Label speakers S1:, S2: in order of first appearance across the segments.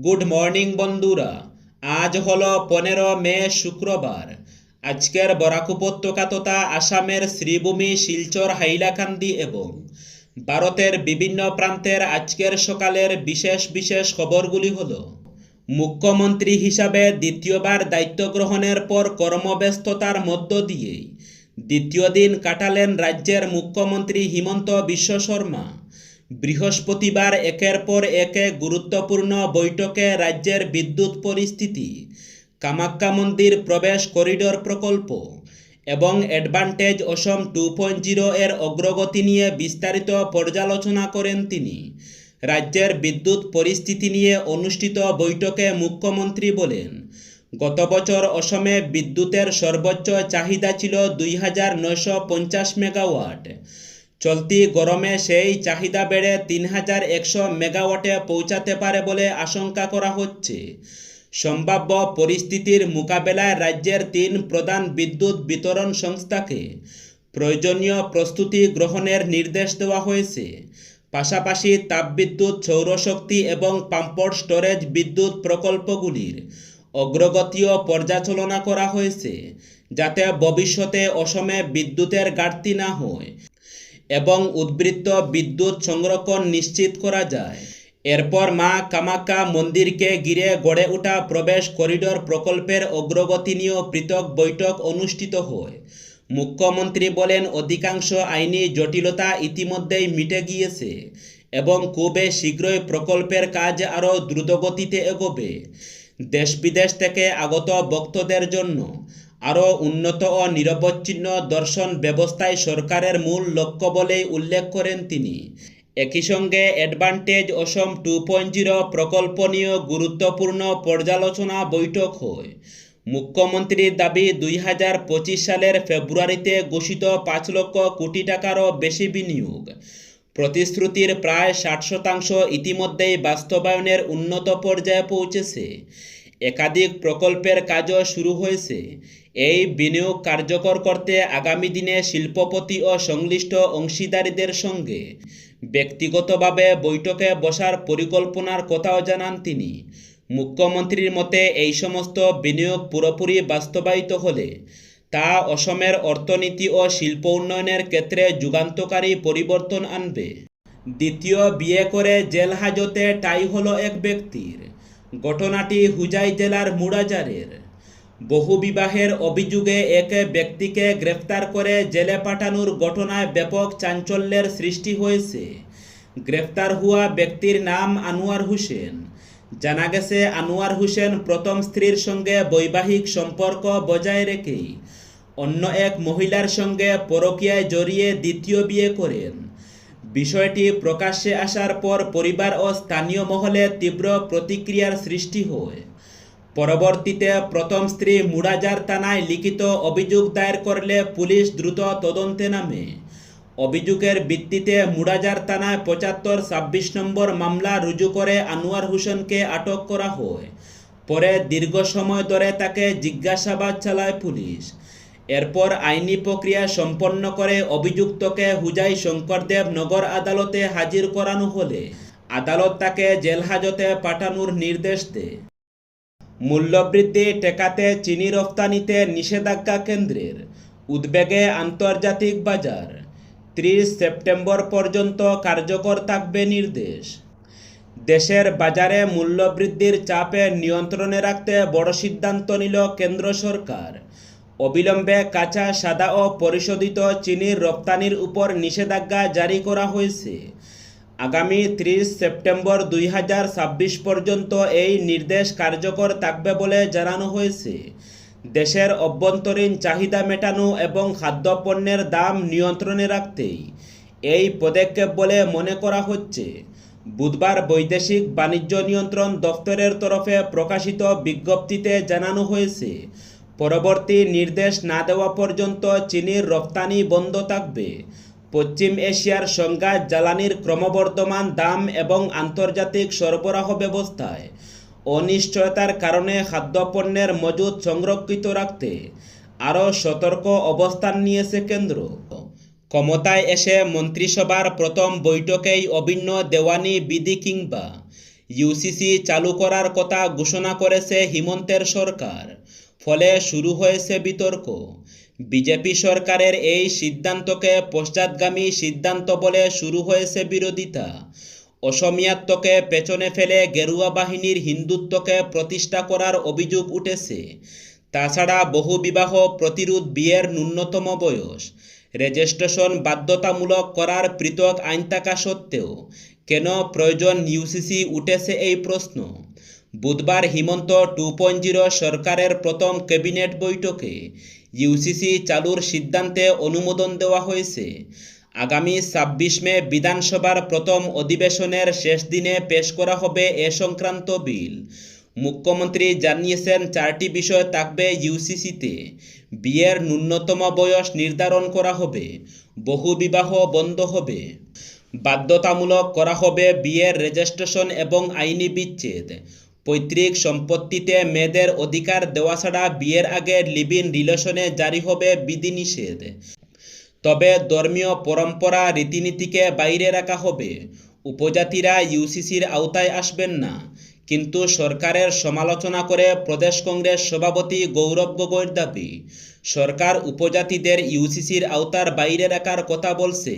S1: Good morning বন্ধুরা। আজ হলো 15 মে শুক্রবার। আজকের বরাক উপত্যকা তথা আসামের শ্রীভূমি, শিলচর, হাইলাকান্দি এবং ভারতের বিভিন্ন প্রান্তের আজকের সকালের বিশেষ বিশেষ খবরগুলি হলো: মুখ্যমন্ত্রী হিসাবে দ্বিতীয়বার দায়িত্ব গ্রহণের পর কর্মব্যস্ততার মধ্য দিয়েই দ্বিতীয় দিন কাটালেন রাজ্যের মুখ্যমন্ত্রী হিমন্ত বিশ্ব শর্মা। বৃহস্পতিবার একের পর এক গুরুত্বপূর্ণ বৈঠকে রাজ্যের বিদ্যুৎ পরিস্থিতি, কামাখ্যা মন্দির প্রবেশ করিডোর প্রকল্প এবং অ্যাডভান্টেজ অসম 2.0 এর অগ্রগতি নিয়ে বিস্তারিত পর্যালোচনা করেন তিনি। রাজ্যের বিদ্যুৎ পরিস্থিতি নিয়ে অনুষ্ঠিত বৈঠকে মুখ্যমন্ত্রী বলেন, গত বছর অসমে বিদ্যুতের সর্বোচ্চ চাহিদা ছিল 2950 মেগাওয়াট। চলতি গরমে সেই চাহিদা বেড়ে 3100 মেগাওয়াটে পৌঁছাতে পারে বলে আশঙ্কা করা হচ্ছে। সম্ভাব্য পরিস্থিতির মোকাবেলায় রাজ্যের 3 প্রধান বিদ্যুৎ বিতরণ সংস্থাকে প্রয়োজনীয় প্রস্তুতি গ্রহণের নির্দেশ দেওয়া হয়েছে। পাশাপাশি তাপবিদ্যুৎ, সৌরশক্তি এবং পাম্পড স্টোরেজ বিদ্যুৎ প্রকল্পগুলির অগ্রগতিও পর্যালোচনা করা হয়েছে, যাতে ভবিষ্যতে অসমে বিদ্যুতের ঘাটতি না হয় এবং উদ্বৃত্ত বিদ্যুৎ সংরক্ষণ নিশ্চিত করা যায়। এরপর মা কামাখ্যা মন্দিরকে ঘিরে গড়ে ওঠা প্রবেশ করিডোর প্রকল্পের অগ্রগতি নিয়েও পৃথক বৈঠক অনুষ্ঠিত হয়। মুখ্যমন্ত্রী বলেন, অধিকাংশ আইনি জটিলতা ইতিমধ্যেই মিটে গিয়েছে এবং খুবই শীঘ্রই প্রকল্পের কাজ আরও দ্রুতগতিতে এগোবে। দেশ বিদেশ থেকে আগত ভক্তদের জন্য আরও উন্নত ও নিরবচ্ছিন্ন দর্শন ব্যবস্থাই সরকারের মূল লক্ষ্য বলেই উল্লেখ করেন তিনি। একই সঙ্গে অ্যাডভান্টেজ অসম 2.0 প্রকল্প নিয়েও গুরুত্বপূর্ণ পর্যালোচনা বৈঠক হয়। মুখ্যমন্ত্রীর দাবি, 2025 সালের ফেব্রুয়ারিতে ঘোষিত 5 লক্ষ কোটি টাকারও বেশি বিনিয়োগ প্রতিশ্রুতির প্রায় 60% ইতিমধ্যেই বাস্তবায়নের উন্নত পর্যায়ে পৌঁছেছে। একাধিক প্রকল্পের কাজও শুরু হয়েছে। এই বিনিয়োগ কার্যকর করতে আগামী দিনে শিল্পপতি ও সংশ্লিষ্ট অংশীদারদের সঙ্গে ব্যক্তিগতভাবে বৈঠকে বসার পরিকল্পনার কথাও জানান তিনি। মুখ্যমন্ত্রীর মতে, এই সমস্ত বিনিয়োগ পুরোপুরি বাস্তবায়িত হলে তা অসমের অর্থনীতি ও শিল্প উন্নয়নের ক্ষেত্রে যুগান্তকারী পরিবর্তন আনবে। দ্বিতীয় বিয়ে করে জেল হাজতে ঠাঁই হলো এক ব্যক্তির। ঘটনাটি হুজাই জেলার মুড়াজারের। বহুবিবাহের অভিযোগে এক ব্যক্তিকে গ্রেফতার করে জেলে পাঠানোর ঘটনায় ব্যাপক চাঞ্চল্যের সৃষ্টি হয়েছে। গ্রেফতার হওয়া ব্যক্তির নাম আনোয়ার হোসেন। জানা গেছে, আনোয়ার হোসেন প্রথম স্ত্রীর সঙ্গে বৈবাহিক সম্পর্ক বজায় রেখেই অন্য এক মহিলার সঙ্গে পরকীয়ায় জড়িয়ে দ্বিতীয় বিয়ে করেন। বিষয়টি প্রকাশ্যে আসার পর পরিবার ও স্থানীয় মহলে তীব্র প্রতিক্রিয়ার সৃষ্টি হয়। পরবর্তীতে প্রথম স্ত্রী মুড়াজার থানায় লিখিত অভিযোগ দায়ের করলে পুলিশ দ্রুত তদন্তে নামে। অভিযোগের ভিত্তিতে মুড়াজার থানায় 75-26 নম্বর মামলা রুজু করে আনোয়ার হোসেনকে আটক করা হয়। পরে দীর্ঘ সময় ধরে তাকে জিজ্ঞাসাবাদ চালায় পুলিশ। এরপর আইনি প্রক্রিয়া সম্পন্ন করে অভিযুক্তকে হুজাই শঙ্করদেব নগর আদালতে হাজির করানো হলে আদালত তাকে জেল হাজতে পাঠানোর নির্দেশ দেয়। মূল্যবৃদ্ধি ঠেকাতে চিনি রফতানিতে নিষেধাজ্ঞা কেন্দ্রের, উদ্বেগে আন্তর্জাতিক বাজার। 30 সেপ্টেম্বর পর্যন্ত কার্যকর থাকবে নির্দেশ। দেশের বাজারে মূল্যবৃদ্ধির চাপে নিয়ন্ত্রণে রাখতে বড় সিদ্ধান্ত নিল কেন্দ্র সরকার। অবিলম্বে কাঁচা, সাদা ও পরিশোধিত চিনির রপ্তানির উপর নিষেধাজ্ঞা জারি করা হয়েছে। আগামী 30 সেপ্টেম্বর 2026 পর্যন্ত এই নির্দেশ কার্যকর থাকবে বলে জানানো হয়েছে। দেশের অভ্যন্তরীণ চাহিদা মেটানো এবং খাদ্যপণ্যের দাম নিয়ন্ত্রণে রাখতেই এই পদক্ষেপ বলে মনে করা হচ্ছে। বুধবার বৈদেশিক বাণিজ্য নিয়ন্ত্রণ দফতরের তরফে প্রকাশিত বিজ্ঞপ্তিতে জানানো হয়েছে, পরবর্তী নির্দেশ না দেওয়া পর্যন্ত চিনির রপ্তানি বন্ধ থাকবে। পশ্চিম এশিয়ার সংঘাত, জ্বালানির ক্রমবর্ধমান দাম এবং আন্তর্জাতিক সরবরাহ ব্যবস্থায় অনিশ্চয়তার কারণে খাদ্যপণ্যের মজুত সংরক্ষিত রাখতে আরও সতর্ক অবস্থান নিয়েছে কেন্দ্র। ক্ষমতায় এসে মন্ত্রিসভার প্রথম বৈঠকেই অভিন্ন দেওয়ানি বিধি কিংবা ইউসিসি চালু করার কথা ঘোষণা করেছে হিমন্তের সরকার। ফলে শুরু হয়েছে বিতর্ক। বিজেপি সরকারের এই সিদ্ধান্তকে পশ্চাৎগামী সিদ্ধান্ত বলে শুরু হয়েছে বিরোধিতা। অসমীয়াত্বকে পেছনে ফেলে গেরুয়া বাহিনীর হিন্দুত্বকে প্রতিষ্ঠা করার অভিযোগ উঠেছে। তাছাড়া বহুবিবাহ প্রতিরোধ, বিয়ের ন্যূনতম বয়স, রেজিস্ট্রেশন বাধ্যতামূলক করার পৃথক আইন থাকা সত্ত্বেও কেন প্রয়োজন ইউসিসি উঠেছে এই প্রশ্ন। বুধবার হিমন্ত 2.0 সরকারের প্রথম ক্যাবিনেট বৈঠকে ইউসিসি চালুর সিদ্ধান্তে অনুমোদন দেওয়া হয়েছে। আগামী 26 মে বিধানসভার প্রথম অধিবেশনের শেষ দিনে পেশ করা হবে এ সংক্রান্ত বিল। মুখ্যমন্ত্রী জানিয়েছেন 4টি বিষয় থাকবে ইউসিসিতে। বিয়ের ন্যূনতম বয়স নির্ধারণ করা হবে, বহুবিবাহ বন্ধ হবে, বাধ্যতামূলক করা হবে বিয়ের রেজিস্ট্রেশন এবং আইনি বিচ্ছেদ, পৈতৃক সম্পত্তিতে মেয়েদের অধিকার দেওয়া ছাড়া বিয়ের আগে লিভ ইন রিলেশনে জারি হবে বিধিনিষেধ। তবে ধর্মীয় পরম্পরা রীতিনীতিকে বাইরে রাখা হবে। উপজাতিরা ইউসিসির আওতায় আসবেন না। কিন্তু সরকারের সমালোচনা করে প্রদেশ কংগ্রেস সভাপতি গৌরব গগৈর দাবি, সরকার উপজাতিদের ইউসিসির আওতার বাইরে রাখার কথা বলছে,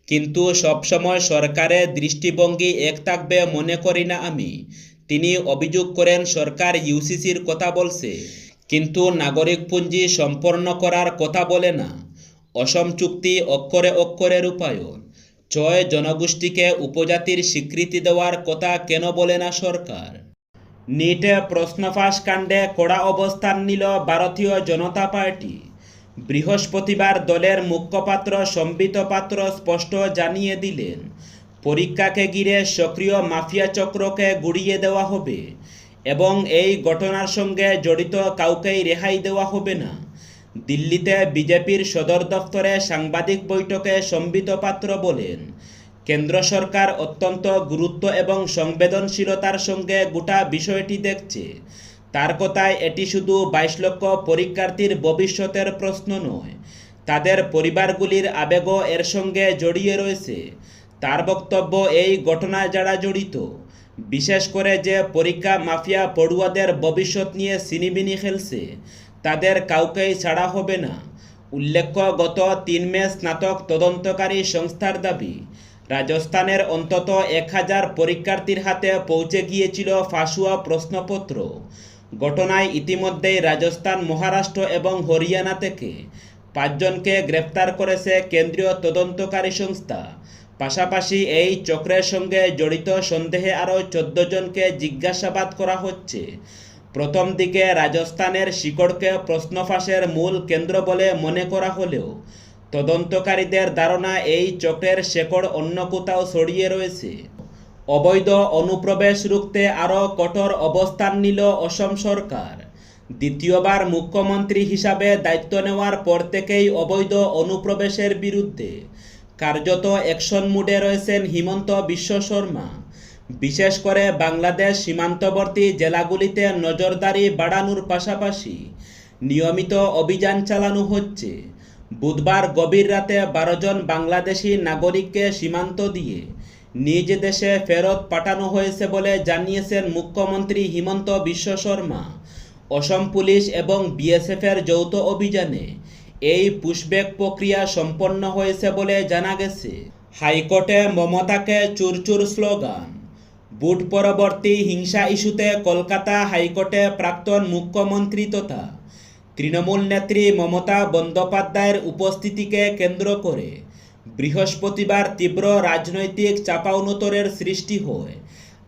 S1: কিন্তু সবসময় সরকারের দৃষ্টিভঙ্গি এক থাকবে মনে করি না আমি। তিনি অভিযোগ করেন সরকার ইউসিসির কথা বলছে, কিন্তু নাগরিকপঞ্জি সম্পন্ন করার কথা বলে না। অসম চুক্তি অক্ষরে অক্ষরে রূপায়ণ, 6 জনগোষ্ঠীকে উপজাতির স্বীকৃতি দেওয়ার কথা কেন বলে না সরকার। নিটে প্রশ্নফাঁস কাণ্ডে কড়া অবস্থান নিল ভারতীয় জনতা পার্টি। বৃহস্পতিবার দলের মুখপাত্র সম্বিত পাত্র স্পষ্ট জানিয়ে দিলেন, পরীক্ষাকে ঘিরে সক্রিয় মাফিয়া চক্রকে গুড়িয়ে দেওয়া হবে এবং এই ঘটনার সঙ্গে জড়িত কাউকেই রেহাই দেওয়া হবে না। দিল্লিতে বিজেপির সদর দফতরে সাংবাদিক বৈঠকে সম্বিত পাত্র বলেন, কেন্দ্র সরকার অত্যন্ত গুরুত্ব এবং সংবেদনশীলতার সঙ্গে গোটা বিষয়টি দেখছে। তার কথায় এটি শুধু 22 লক্ষ পরীক্ষার্থীর ভবিষ্যতের প্রশ্ন নয়, তাদের পরিবারগুলির আবেগও এর সঙ্গে জড়িয়ে রয়েছে। তার বক্তব্য, এই ঘটনায় যারা জড়িত, বিশেষ করে যে পরীক্ষা মাফিয়া পড়ুয়াদের ভবিষ্যৎ নিয়ে সিনিবিনি খেলছে, তাদের কাউকেই ছাড়া হবে না। উল্লেখ্য, গত 3 মে স্নাতক তদন্তকারী সংস্থার দাবি, রাজস্থানের অন্তত 1000 পরীক্ষার্থীর হাতে পৌঁছে গিয়েছিল ফাঁসুয়া প্রশ্নপত্র। ঘটনায় ইতিমধ্যেই রাজস্থান, মহারাষ্ট্র এবং হরিয়ানা থেকে 5 জনকে গ্রেপ্তার করেছে কেন্দ্রীয় তদন্তকারী সংস্থা। পাশাপাশি এই চক্রের সঙ্গে জড়িত সন্দেহে আরও 14 জনকে জিজ্ঞাসাবাদ করা হচ্ছে। প্রথম দিকে রাজস্থানের শিকড়কে প্রশ্নফাঁসের মূল কেন্দ্র বলে মনে করা হলেও তদন্তকারীদের ধারণা এই চক্রের শেকড় অন্য কোথাও ছড়িয়ে রয়েছে। অবৈধ অনুপ্রবেশ রুখতে আরও কঠোর অবস্থান নিল অসম সরকার। দ্বিতীয়বার মুখ্যমন্ত্রী হিসাবে দায়িত্ব নেওয়ার পর থেকেই অবৈধ অনুপ্রবেশের বিরুদ্ধে কার্যত অ্যাকশন মুডে রয়েছেন হিমন্ত বিশ্ব শর্মা। বিশেষ করে বাংলাদেশ সীমান্তবর্তী জেলাগুলিতে নজরদারি বাড়ানোর পাশাপাশি নিয়মিত অভিযান চালানো হচ্ছে। বুধবার গভীর রাতে 12 জন বাংলাদেশি নাগরিককে সীমান্ত দিয়ে নিজ দেশে ফেরত পাঠানো হয়েছে বলে জানিয়েছেন মুখ্যমন্ত্রী হিমন্ত বিশ্ব শর্মা। অসম পুলিশ এবং বিএসএফের যৌথ অভিযানে এই পুশব্যাক প্রক্রিয়া সম্পন্ন হয়েছে বলে জানা গেছে। হাইকোর্টে মমতাকে চুরচুর স্লোগান। বুট পরবর্তী হিংসা ইস্যুতে কলকাতা হাইকোর্টে প্রাক্তন মুখ্যমন্ত্রী তথা তৃণমূল নেত্রী মমতা বন্দ্যোপাধ্যায়ের উপস্থিতিকে কেন্দ্র করে বৃহস্পতিবার তীব্র রাজনৈতিক চাপাউনতরের সৃষ্টি হয়।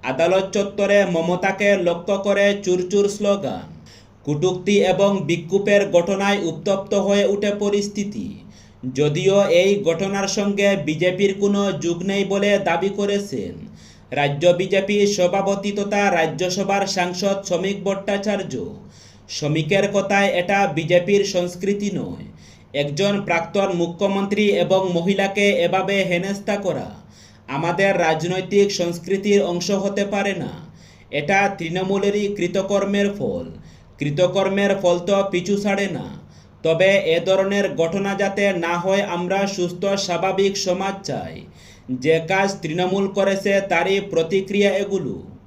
S1: আদালত চত্বরে মমতাকে লক্ষ্য করে চুরচুর স্লোগান, কটূক্তি এবং বিক্ষোভের ঘটনায় উত্তপ্ত হয়ে ওঠে পরিস্থিতি। যদিও এই ঘটনার সঙ্গে বিজেপির কোনো যোগ নেই বলে দাবি করেছেন রাজ্য বিজেপি সভাপতি তথা রাজ্যসভার সাংসদ শ্রমিক ভট্টাচার্য। শ্রমিকের কথায়, এটা বিজেপির সংস্কৃতি নয়। একজন প্রাক্তন মুখ্যমন্ত্রী এবং মহিলাকে এভাবে হেনস্থা করা আমাদের রাজনৈতিক সংস্কৃতির অংশ হতে পারে না। এটা তৃণমূলেরই কৃতকর্মের ফল। কৃতকর্মের ফল তো পিছু ছাড়ে না। তবে এ ধরনের ঘটনা যাতে না হয় আমরা সুস্থ স্বাভাবিক সমাজ চাই, যে কাজ তৃণমূল করেছে তারই প্রতিক্রিয়া এগুলো।